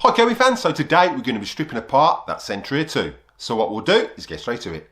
Hi Kirby fans, so today we're going to be stripping apart that Sentria 2. So what we'll do is get straight to it.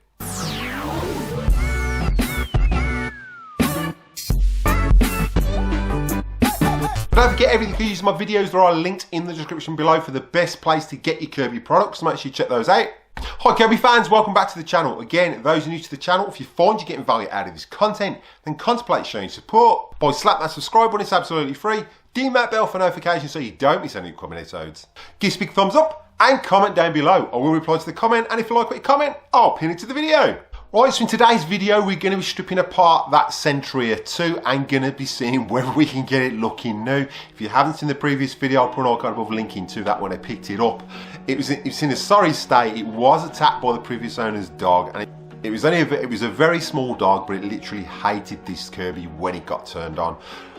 Don't forget, everything you use in my videos, there are linked in the description below for the best place to get your Kirby products, so make sure you check those out. Hi Kirby fans, welcome back to the channel. Again, those who are new to the channel, if you find you're getting value out of this content, then contemplate showing support by slap that subscribe button, it's absolutely free. Ding that bell for notifications so you don't miss any upcoming episodes. Give us a big thumbs up and comment down below. I will reply to the comment, and if you like what you comment, I'll pin it to the video. Right, so in today's video, we're going to be stripping apart that Sentria 2 and going to be seeing whether we can get it looking new. If you haven't seen the previous video, I'll put an archive above linking to that when I picked it up. It was in a sorry state. It was attacked by the previous owner's dog, and it was a very small dog, but it literally hated this Kirby when it got turned on.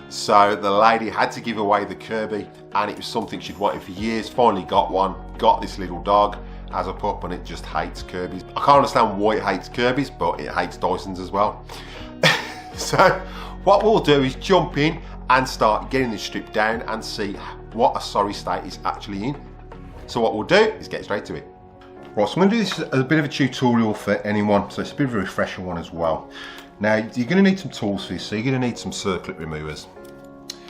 So the lady had to give away the Kirby, and it was something she'd wanted for years. Finally got one, got this little dog as a pup, and it just hates Kirby's. I can't understand why it hates Kirby's, but it hates Dyson's as well. So what we'll do is jump in and start getting this stripped down and see what a sorry state it's actually in. So what we'll do is get straight to it. Right, so I'm going to do this as a bit of a tutorial for anyone, so it's a bit of a refresher one as well. Now you're going to need some tools for this, so you're going to need some circlip removers.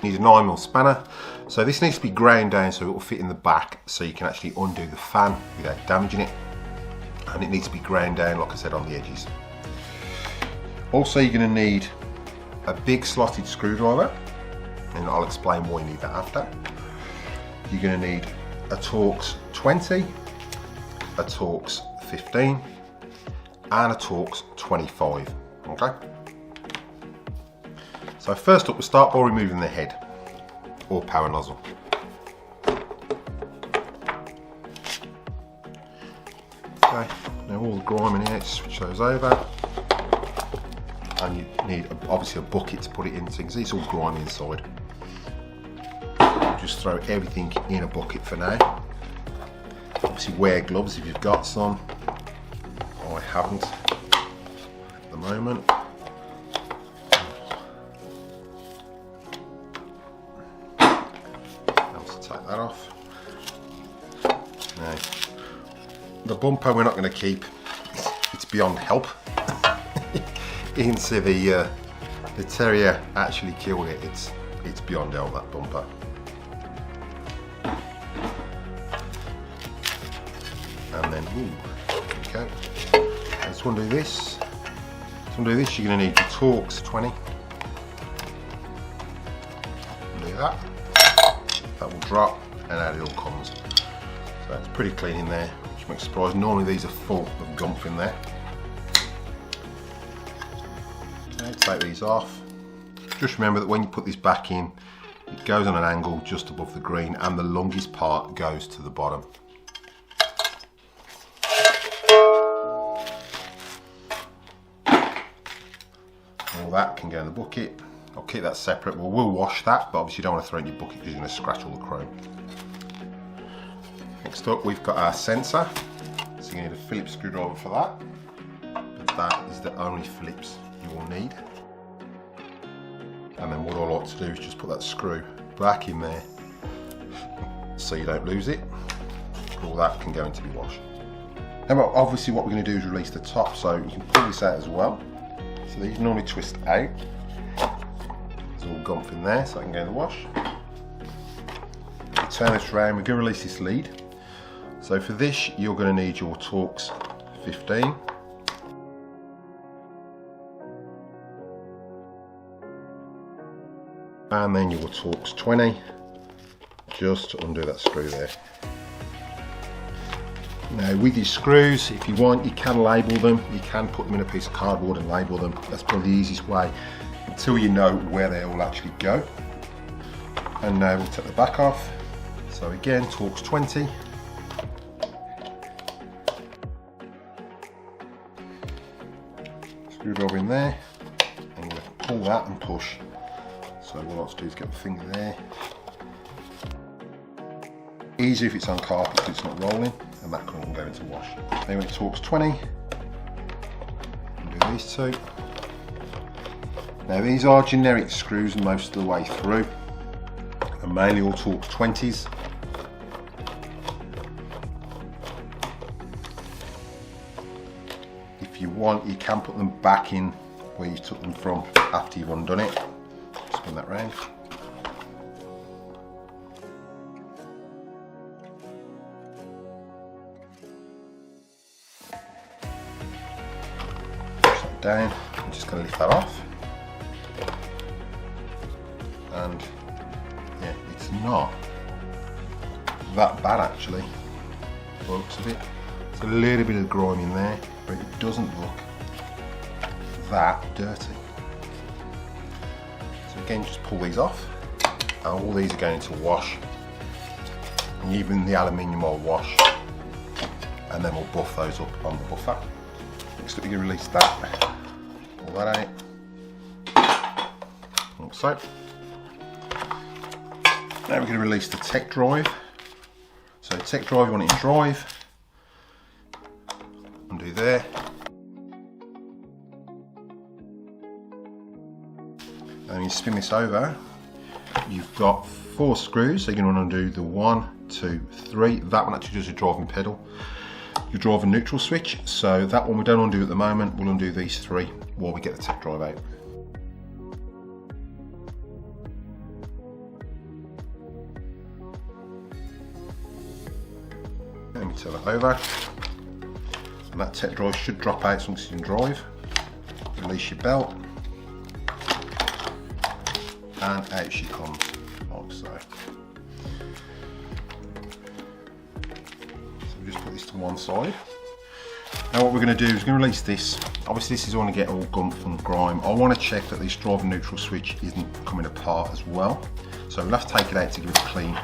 You need a 9mm spanner, so this needs to be ground down so it will fit in the back, so you can actually undo the fan without damaging it, and it needs to be ground down, like I said, on the edges. Also, you're going to need a big slotted screwdriver, and I'll explain why you need that after. You're going to need a Torx 20, a Torx 15, and a Torx 25. Okay. So first up, we'll start by removing the head or power nozzle. Okay, now all the grime in here, switch those over. And you need obviously a bucket to put it into, because it's all grimy inside. Just throw everything in a bucket for now. Obviously wear gloves if you've got some. I haven't at the moment. Take that off. Now, the bumper we're not going to keep. It's beyond help. You can see the terrier actually killed it. It's beyond help, that bumper. And then, okay. Let's undo this. To undo this, you're going to need the Torx 20. Undo that. That will drop, and out it all comes. So it's pretty clean in there, which makes a surprise. Normally these are full of gumph in there. Okay, take these off. Just remember that when you put this back in, it goes on an angle just above the green, and the longest part goes to the bottom. All that can go in the bucket. I'll keep that separate. We'll wash that, but obviously you don't want to throw it in your bucket because you're going to scratch all the chrome. Next up, we've got our sensor. So you need a Phillips screwdriver for that. But that is the only Phillips you will need. And then what I like to do is just put that screw back in there so you don't lose it. All that can go into the wash. Now, obviously what we're going to do is release the top, so you can pull this out as well. So these normally twist out. There's all gumph in there, so I can go in the wash. Turn this around, we're going to release this lead. So for this, you're going to need your Torx 15. And then your Torx 20, just to undo that screw there. Now with these screws, if you want, you can label them. You can put them in a piece of cardboard and label them. That's probably the easiest way, until you know where they all actually go. And now we'll take the back off. So again, Torx 20. Screwdriver in there, and you're going to pull that and push. So what I like to do is get the finger there. Easy if it's on carpet because it's not rolling, and that can all go into wash. Then with Torx 20, do these two. Now these are generic screws most of the way through, and mainly all Torx 20s. If you want, you can put them back in where you took them from after you've undone it. Spin that round. Push that down. I'm just going to lift that off. And yeah, it's not that bad actually, by the looks of it. There's a little bit of grime in there, but it doesn't look that dirty. So again, just pull these off, and all these are going to wash, and even the aluminium will wash, and then we'll buff those up on the buffer. Next up, you're going to release that, pull that out, like so. Now we're going to release the tech drive. So tech drive, you want it in drive. Undo there. And you spin this over. You've got 4 screws, so you're going to want to undo the 1, 2, 3. That one actually does your driving pedal. Your drive and neutral switch. So that one we don't undo at the moment. We'll undo these 3 while we get the tech drive out. Let me turn that over, and that tech drive should drop out as long as it's in drive. Release your belt, and out she comes, like so. So we just put this to one side. Now what we're going to do is we're going to release this. Obviously this is going to get all gump and grime. I want to check that this drive and neutral switch isn't coming apart as well. So we'll have to take it out to give it a clean.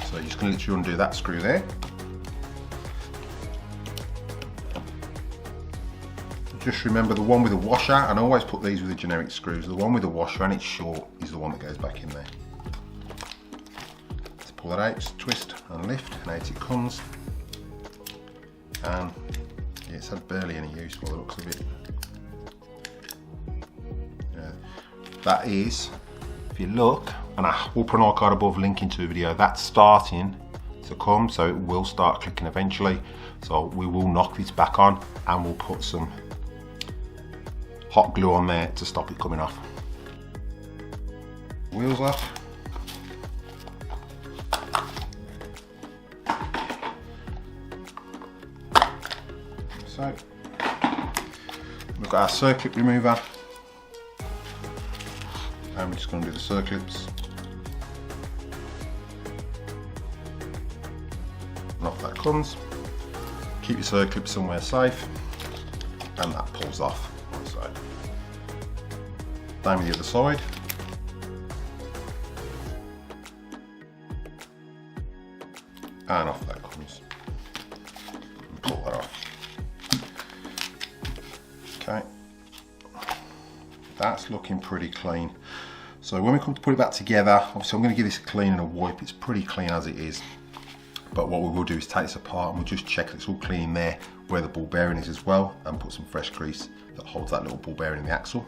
So you're just going to literally undo that screw there. Just remember the one with the washer, and I always put these with the generic screws, the one with the washer and it's short is the one that goes back in there. Let's pull that out, just twist and lift, and out it comes. And yeah, it's had barely any use by the looks of it. Yeah, that is, if you look, and I will put an icon above linking to a video, that's starting to come, so it will start clicking eventually. So we will knock this back on and we'll put some hot glue on there to stop it coming off. Wheels off. So we've got our circlip remover, and we're just going to do the circlips. And off that comes. Keep your circlip somewhere safe, and that pulls off. So, down with the other side. And off that comes. And pull that off. Okay. That's looking pretty clean. So when we come to put it back together, obviously I'm going to give this a clean and a wipe. It's pretty clean as it is. But what we will do is take this apart and we'll just check that it's all clean there where the ball bearing is as well, and put some fresh grease that holds that little ball bearing in the axle.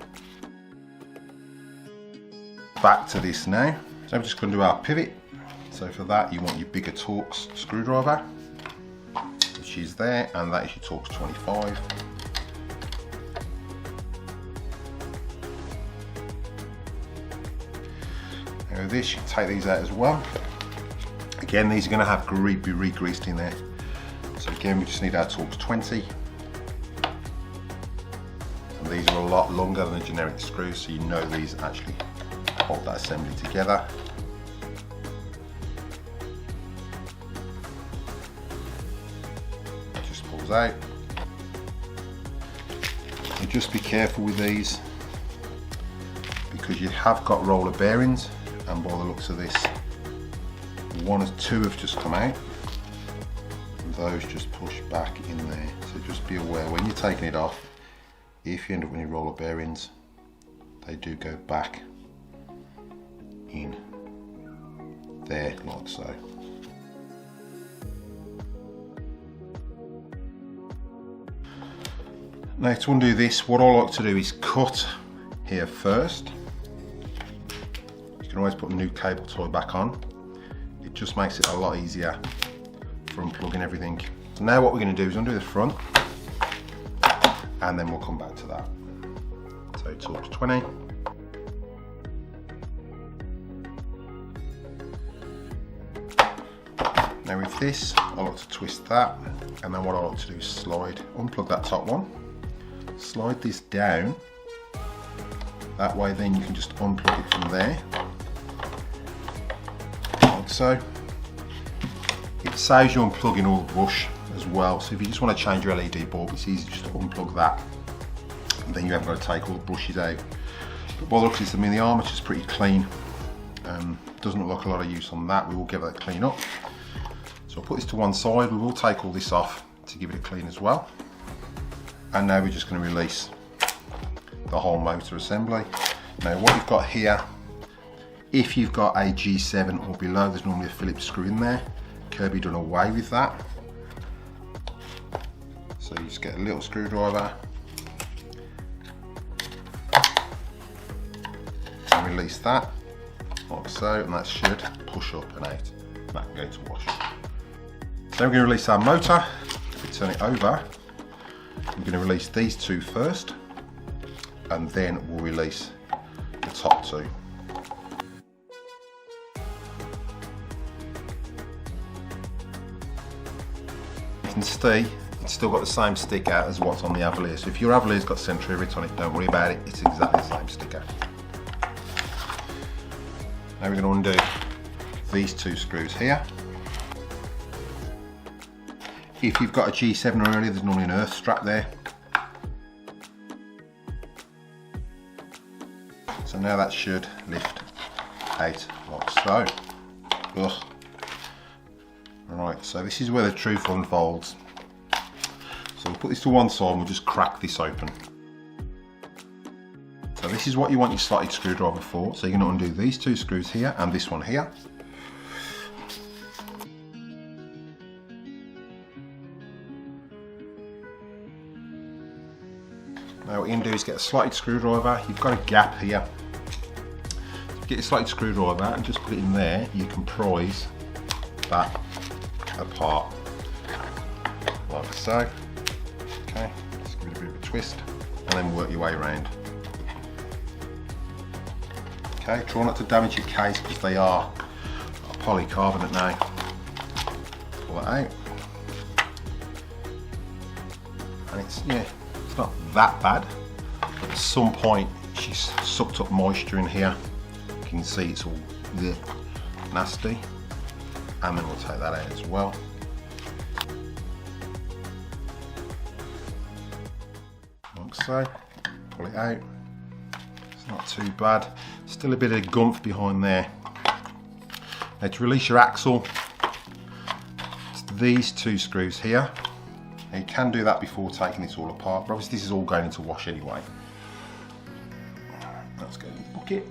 Back to this now. So I'm just going to do our pivot. So for that you want your bigger Torx screwdriver, which is there, and that is your Torx 25. Now with this, you can take these out as well. Again, these are going to have be re-greased in there. So again, we just need our Torx 20. And these are a lot longer than the generic screws, so you know these actually hold that assembly together. It just pulls out. And just be careful with these, because you have got roller bearings, and by the looks of this, 1 or 2 have just come out, and those just push back in there. So just be aware when you're taking it off, if you end up with any roller bearings, they do go back in there like so. Now to undo this, what I like to do is cut here first. You can always put a new cable tie back on. It just makes it a lot easier for unplugging everything. So now what we're going to do is undo the front, and then we'll come back to that. So torque 20. Now with this, I like to twist that, and then what I like to do is slide, unplug that top one, slide this down, that way then you can just unplug it from there, like so. It saves you unplugging all the bush as well, so if you just want to change your LED bulb, it's easy just to unplug that, and then you haven't got to take all the brushes out. But by the looks of this, I mean, the armature's pretty clean, doesn't look like a lot of use on that. We will give that a clean up. So I'll put this to one side. We will take all this off to give it a clean as well. And now we're just going to release the whole motor assembly. Now what you've got here, if you've got a G7 or below, there's normally a Phillips screw in there. Kirby done away with that. So you just get a little screwdriver and release that, like so, and that should push up and out. That can go to wash. So we're going to release our motor. If we turn it over, we're going to release these two first, and then we'll release the top two. You can see it's still got the same sticker as what's on the Avalir. So if your Avalir's got Sentria written on it, don't worry about it, it's exactly the same sticker. Now we're going to undo these two screws here. If you've got a G7 or earlier, there's normally an earth strap there. So now that should lift out like so. Ugh. Right, so this is where the truth unfolds. So we'll put this to one side and we'll just crack this open. So this is what you want your slotted screwdriver for. So you're going to undo these two screws here and this one here. Now what you can do is get a slotted screwdriver. You've got a gap here. So get your slotted screwdriver and just put it in there. You can prise that apart like so. Okay, just give it a bit of a twist and then work your way around. Okay, try not to damage your case because they are polycarbonate now. Pull it out. And it's, yeah, it's not that bad, but at some point she's sucked up moisture in here. You can see it's all nasty, and then we'll take that out as well. Like so, pull it out. It's not too bad. Still a bit of gumph behind there. Now to release your axle, it's these two screws here. Now you can do that before taking this all apart, but obviously this is all going into wash anyway. Let's go in the bucket.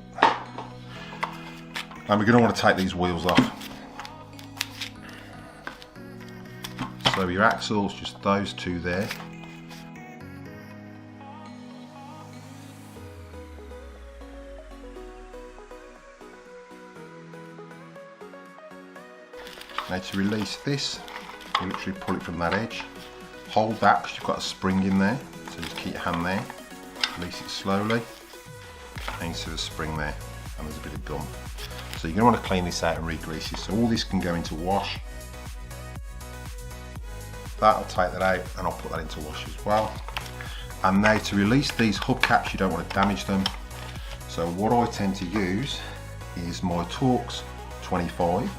And we're going to want to take these wheels off. So your axle's just those two there. Now to release this, you literally pull it from that edge. Hold that because you've got a spring in there, so just keep your hand there. Release it slowly, and you see the spring there, and there's a bit of gum. So you're going to want to clean this out and re-grease it, so all this can go into wash. I'll take that out and I'll put that into wash as well. And now to release these hubcaps, you don't want to damage them. So what I tend to use is my Torx 25.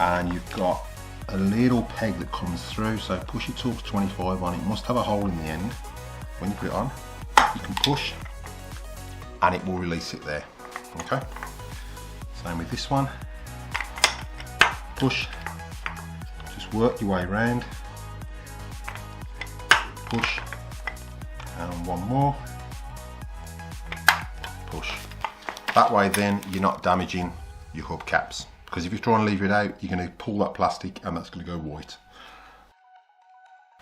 And you've got a little peg that comes through, so push your Torx 25 on. It must have a hole in the end. When you put it on, you can push and it will release it there. Okay, same with this one. Push, just work your way around, push, and one more, push. That way then you're not damaging your hubcaps. Because if you're trying to leave it out, you're going to pull that plastic and that's going to go white.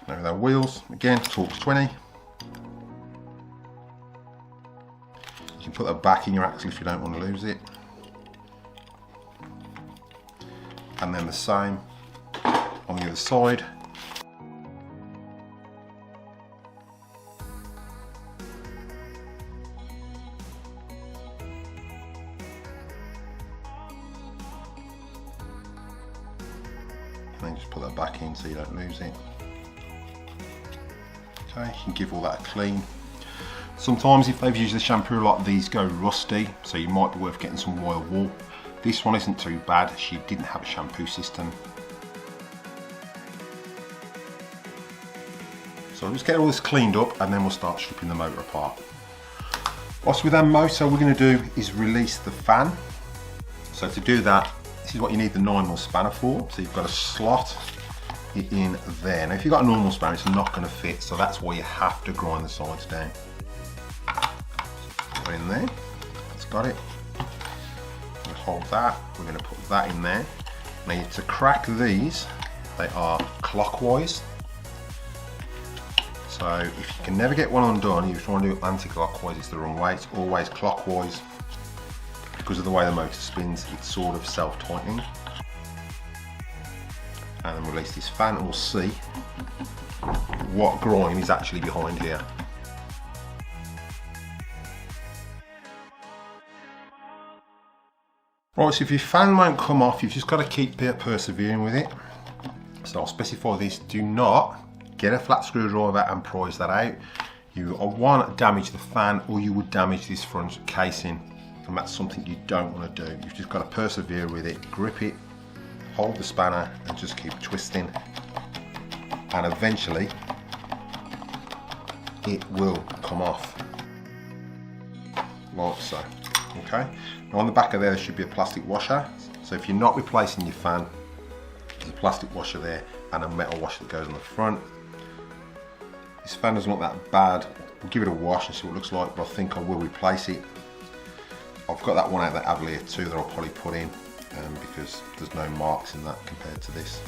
Now with our wheels, again, Torx 20. You can put that back in your axle if you don't want to lose it. And then the same on the other side. and then just put that back in so you don't lose it. Okay, you can give all that a clean. Sometimes if they've used the shampoo a lot, these go rusty, so you might be worth getting some royal wool. This one isn't too bad, she didn't have a shampoo system. So I'll just get all this cleaned up and then we'll start stripping the motor apart. Whilst with our motor, what we're going to do is release the fan. So to do that, this is what you need the 9mm spanner for. So you've got to slot it in there. Now if you've got a normal spanner, it's not going to fit, so that's why you have to grind the sides down. Put it in there, that's got it. We'll hold that, we're going to put that in there. Now to crack these, they are clockwise. So if you can never get one undone, you try and do it anti-clockwise, it's the wrong way, it's always clockwise. Because of the way the motor spins, it's sort of self-tightening. And then release this fan and we'll see what grind is actually behind here. Right, so if your fan won't come off, you've just got to keep persevering with it. So I'll specify this, do not get a flat screwdriver and prise that out. You won't damage the fan or you would damage this front casing, and that's something you don't want to do. You've just got to persevere with it, grip it, hold the spanner and just keep twisting, and eventually it will come off like so. Okay, now on the back of there should be a plastic washer, so if you're not replacing your fan, there's a plastic washer there and a metal washer that goes on the front. This fan doesn't look that bad. We'll give it a wash and see what it looks like, but I think I will replace it. I've got that one out of the Avalir too that I'll probably put in because there's no marks in that compared to this.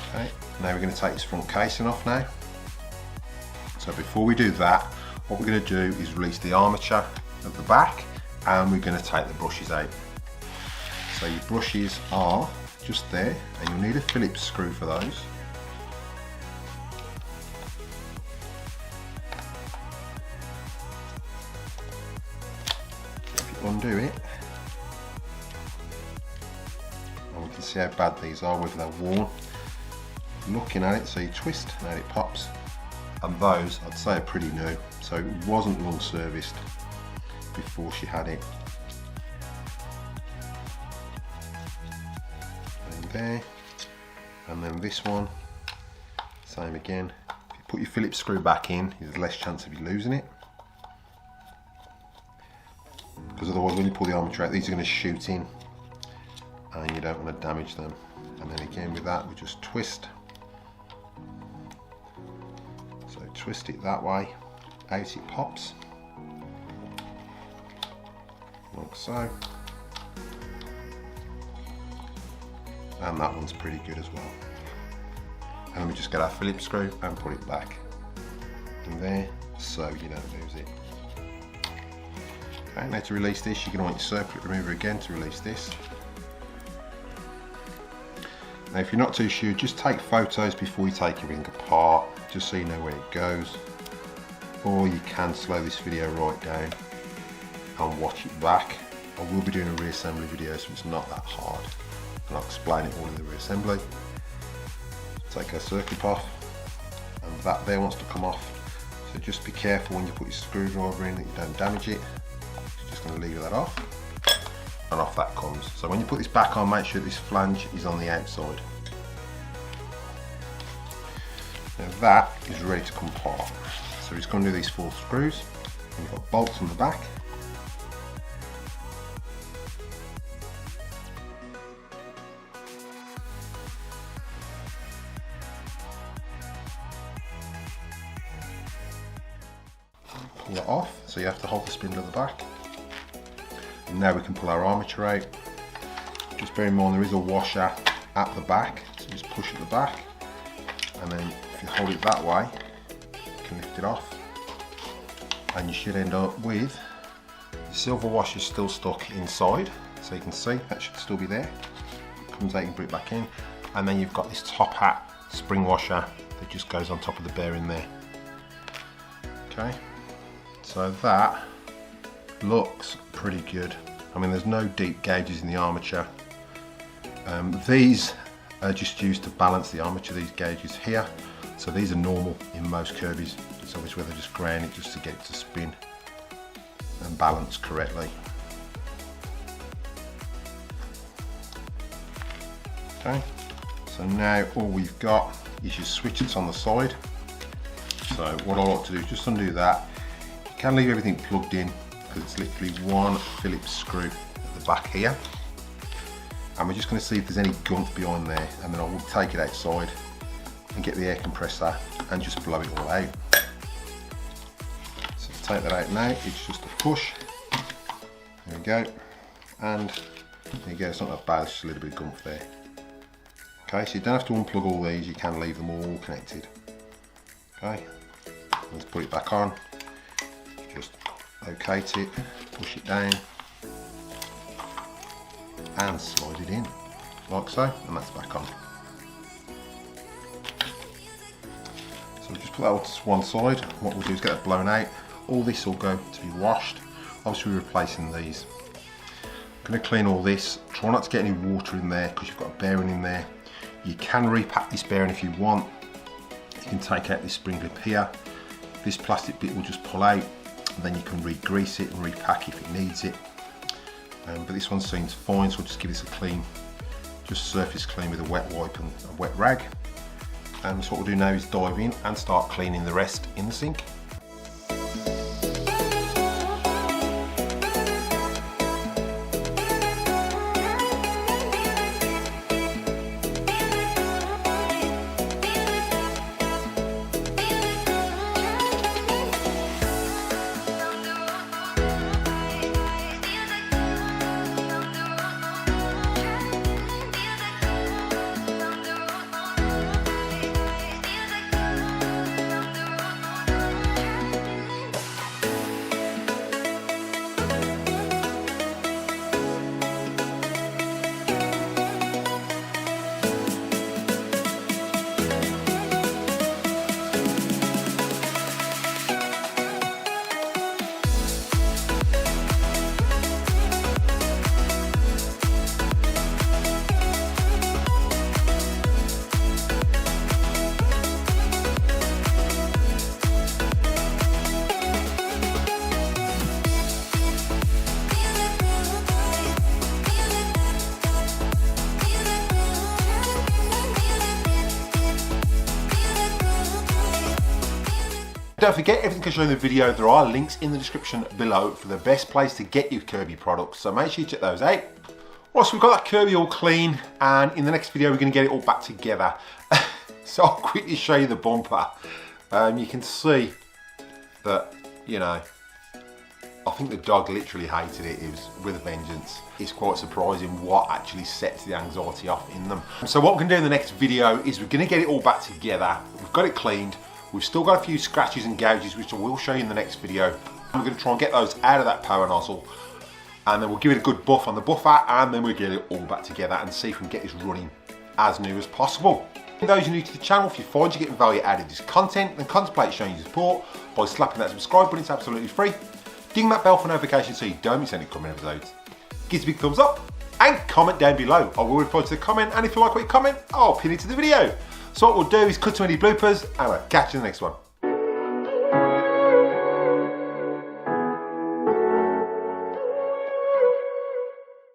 Okay, now we're going to take this front casing off now. So before we do that, what we're going to do is release the armature at the back and we're going to take the brushes out. So your brushes are just there and you'll need a Phillips screw for those. Undo it and we can see how bad these are, whether they're worn. Looking at it, so you twist and it pops, and those I'd say are pretty new, so it wasn't long serviced before she had it. And there, and then this one, same again. If you put your Phillips screw back in, there's less chance of you losing it. Because otherwise when you pull the armature out, these are going to shoot in and you don't want to damage them. And then again with that we just twist. So twist it that way, out it pops, like so. And that one's pretty good as well. And then we just get our Phillips screw and put it back in there so you don't lose it. Okay, now to release this, you can want your circuit remover again to release this. Now if you're not too sure, just take photos before you take everything apart, just so you know where it goes. Or you can slow this video right down and watch it back. I will be doing a reassembly video, so it's not that hard. And I'll explain it all in the reassembly. Take our circuit off, and that there wants to come off. So just be careful when you put your screwdriver in that you don't damage it. Just going to leave that off, and off that comes. So when you put this back on, make sure this flange is on the outside. Now that is ready to come apart. So we're just going to do these 4 screws. And you've got bolts on the back. Pull it off, so you have to hold the spindle at the back. And now we can pull our armature out. Just bear in mind there is a washer at the back, so just push at the back, and then if you hold it that way, you can lift it off, and you should end up with the silver washer still stuck inside, so you can see that should still be there. It comes out, you can put it back in, and then you've got this top hat spring washer that just goes on top of the bearing there. Okay, so that looks pretty good. I mean, there's no deep gauges in the armature, These are just used to balance the armature, these gauges here. So these are normal in most Kirbys. It's always where they just ground it just to get it to spin and balance correctly. Okay, so now all we've got is your switch that's on the side. So what I like to do is just undo that. You can leave everything plugged in because it's literally one Phillips screw at the back here. And we're just going to see if there's any gunk behind there, and then I will take it outside and get the air compressor and just blow it all out. So to take that out now, it's just a push. There we go. And there you go, it's not that bad, it's just a little bit of gunk there. Okay, so you don't have to unplug all these, you can leave them all connected. Okay, let's put it back on. Just locate it, push it down, and slide it in, like so, and that's back on. So we'll just put that to one side. What we'll do is get that blown out. All this will go to be washed. Obviously we're replacing these. I'm going to clean all this. Try not to get any water in there because you've got a bearing in there. You can repack this bearing if you want. You can take out this spring clip here. This plastic bit will just pull out, and then you can re-grease it and repack if it needs it. But this one seems fine, so I'll just give this a clean, just surface clean with a wet wipe and a wet rag. And so what we'll do now is dive in and start cleaning the rest in the sink. Don't forget, everything I show in the video, there are links in the description below for the best place to get your Kirby products, so make sure you check those out. Right, so we've got that Kirby all clean, and in the next video we're going to get it all back together. So I'll quickly show you the bumper. You can see that, you know, I think the dog literally hated it. It was with a vengeance. It's quite surprising what actually sets the anxiety off in them. So what we're going to do in the next video is we're going to get it all back together. We've got it cleaned. We've still got a few scratches and gouges, which I will show you in the next video. We're going to try and get those out of that power nozzle, and then we'll give it a good buff on the buffer, and then we'll get it all back together and see if we can get this running as new as possible. For those who are new to the channel, if you find you're getting value out of this content, then contemplate showing your support by slapping that subscribe button. It's absolutely free. Ding that bell for notifications so you don't miss any coming episodes. Give us a big thumbs up and comment down below. I will reply to the comment, and if you like what you comment, I'll pin it to the video. So what we'll do is cut to any bloopers, and we'll catch you in the next one.